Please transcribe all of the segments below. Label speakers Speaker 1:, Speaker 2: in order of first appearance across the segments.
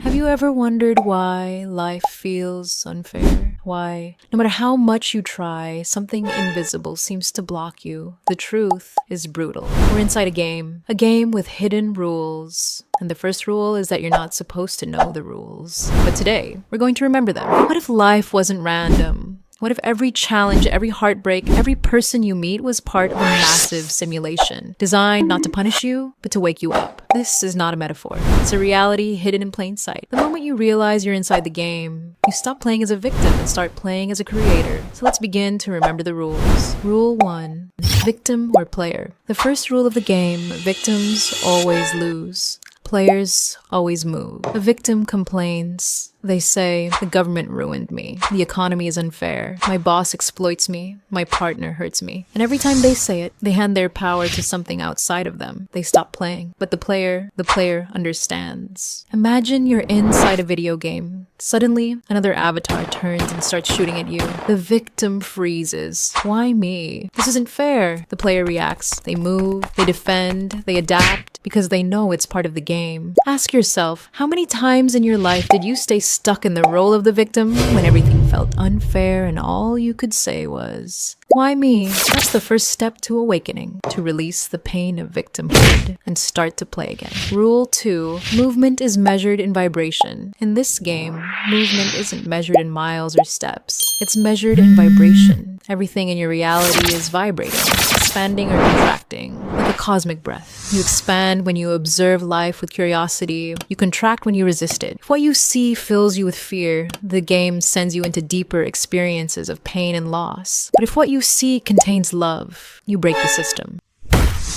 Speaker 1: Have you ever wondered why life feels unfair? Why, no matter how much you try, something invisible seems to block you? The truth is brutal. We're inside a game with hidden rules. And the first rule is that you're not supposed to know the rules. But today, we're going to remember them. What if life wasn't random? What if every challenge, every heartbreak, every person you meet was part of a massive simulation, designed not to punish you, but to wake you up? This is not a metaphor. It's a reality hidden in plain sight. The moment you realize you're inside the game, you stop playing as a victim and start playing as a creator. So let's begin to remember the rules. Rule 1. Victim or player. The first rule of the game, victims always lose. Players always move. A victim complains. They say, the government ruined me. The economy is unfair. My boss exploits me. My partner hurts me. And every time they say it, they hand their power to something outside of them. They stop playing. But the player understands. Imagine you're inside a video game. Suddenly, another avatar turns and starts shooting at you. The victim freezes. Why me? This isn't fair. The player reacts. They move, they defend, they adapt, because they know it's part of the game. Ask yourself, how many times in your life did you stay stuck in the role of the victim when everything felt unfair and all you could say was, why me? That's the first step to awakening, to release the pain of victimhood and start to play again. Rule 2. Movement is measured in vibration. In this game, movement isn't measured in miles or steps. It's measured in vibration. Everything in your reality is vibrating, expanding or contracting, like a cosmic breath. You expand when you observe life with curiosity. You contract when you resist it. If what you see fills you with fear, the game sends you into deeper experiences of pain and loss. But if what you see contains love, you break the system.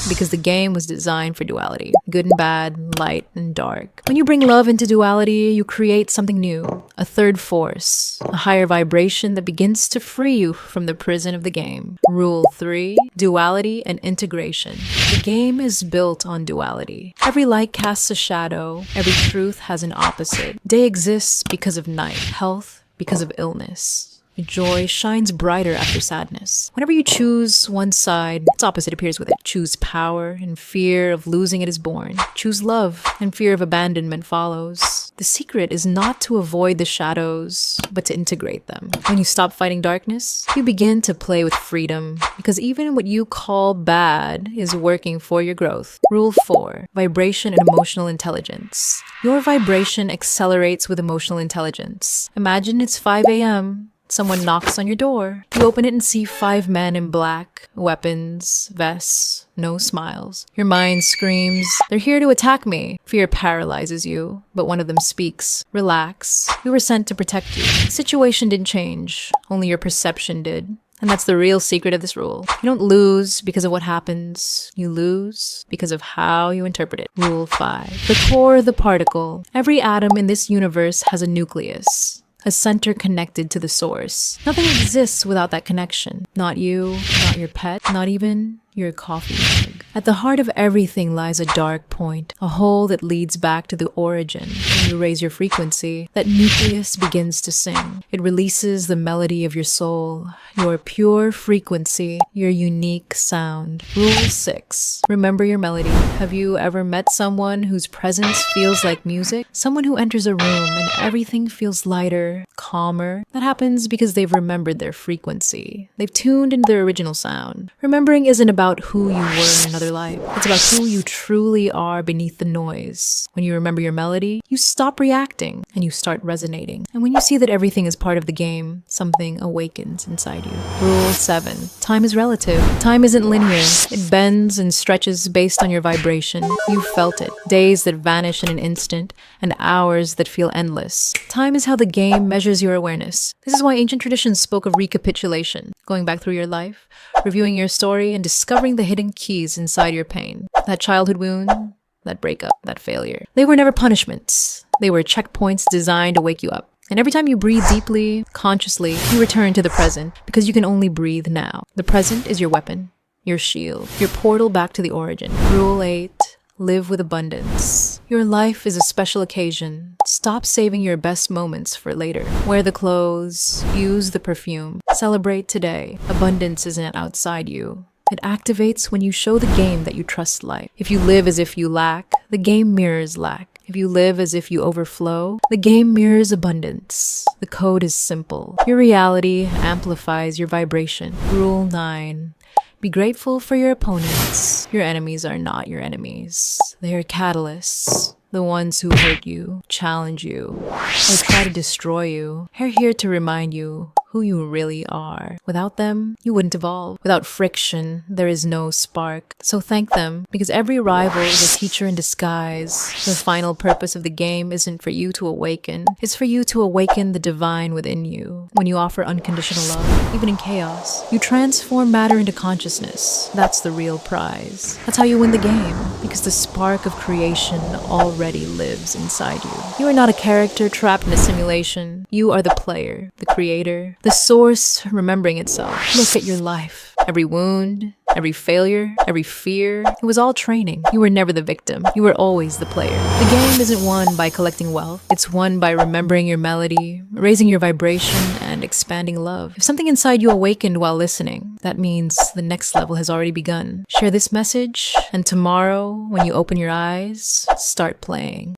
Speaker 1: Because the game was designed for duality. Good and bad, light and dark. When you bring love into duality, you create something new. A third force. A higher vibration that begins to free you from the prison of the game. Rule 3. Duality and Integration. The game is built on duality. Every light casts a shadow. Every truth has an opposite. Day exists because of night. Health because of illness. Joy shines brighter after sadness. Whenever you choose one side, its opposite appears with it. Choose power, and fear of losing it is born. Choose love, and fear of abandonment follows. The secret is not to avoid the shadows, but to integrate them. When you stop fighting darkness, you begin to play with freedom, because even what you call bad is working for your growth. Rule 4. Vibration and Emotional Intelligence. Your vibration accelerates with emotional intelligence. Imagine it's 5 a.m. Someone knocks on your door. You open it and see 5 men in black, weapons, vests, no smiles. Your mind screams, they're here to attack me. Fear paralyzes you, but one of them speaks. Relax. We were sent to protect you. The situation didn't change, only your perception did. And that's the real secret of this rule. You don't lose because of what happens. You lose because of how you interpret it. Rule 5. The core of the particle. Every atom in this universe has a nucleus. A center connected to the source. Nothing exists without that connection. Not you, not your pet, not even your coffee mug. At the heart of everything lies a dark point, a hole that leads back to the origin. When you raise your frequency, that nucleus begins to sing. It releases the melody of your soul, your pure frequency, your unique sound. Rule 6. Remember your melody. Have you ever met someone whose presence feels like music? Someone who enters a room and everything feels lighter, calmer. That happens because they've remembered their frequency. They've tuned into their original sound. Remembering isn't about who you were in another life. It's about who you truly are beneath the noise. When you remember your melody, you stop reacting and you start resonating. And when you see that everything is part of the game, something awakens inside you. Rule 7. Time is relative. Time isn't linear. It bends and stretches based on your vibration. You felt it. Days that vanish in an instant and hours that feel endless. Time is how the game measures your awareness. This is why ancient traditions spoke of recapitulation. Going back through your life, reviewing your story, and discovering the hidden keys inside your pain. That childhood wound, that breakup, that failure. They were never punishments. They were checkpoints designed to wake you up. And every time you breathe deeply, consciously, you return to the present, because you can only breathe now. The present is your weapon, your shield, your portal back to the origin. Rule 8. Live with abundance. Your life is a special occasion. Stop saving your best moments for later. Wear the clothes, use the perfume. Celebrate today. Abundance isn't outside you. It activates when you show the game that you trust life. If you live as if you lack, the game mirrors lack. If you live as if you overflow, the game mirrors abundance. The code is simple. Your reality amplifies your vibration. Rule 9. Be grateful for your opponents. Your enemies are not your enemies. They are catalysts. The ones who hurt you, challenge you, or try to destroy you are here to remind you who you really are. Without them, you wouldn't evolve. Without friction, there is no spark. So thank them, because every rival is a teacher in disguise. The final purpose of the game isn't for you to awaken. It's for you to awaken the divine within you. When you offer unconditional love, even in chaos, you transform matter into consciousness. That's the real prize. That's how you win the game, because the spark of creation already lives inside you. You are not a character trapped in a simulation. You are the player, the creator, the source remembering itself. Look at your life. Every wound, every failure, every fear, it was all training. You were never the victim. You were always the player. The game isn't won by collecting wealth. It's won by remembering your melody, raising your vibration, and expanding love. If something inside you awakened while listening, that means the next level has already begun. Share this message, and tomorrow, when you open your eyes, start playing.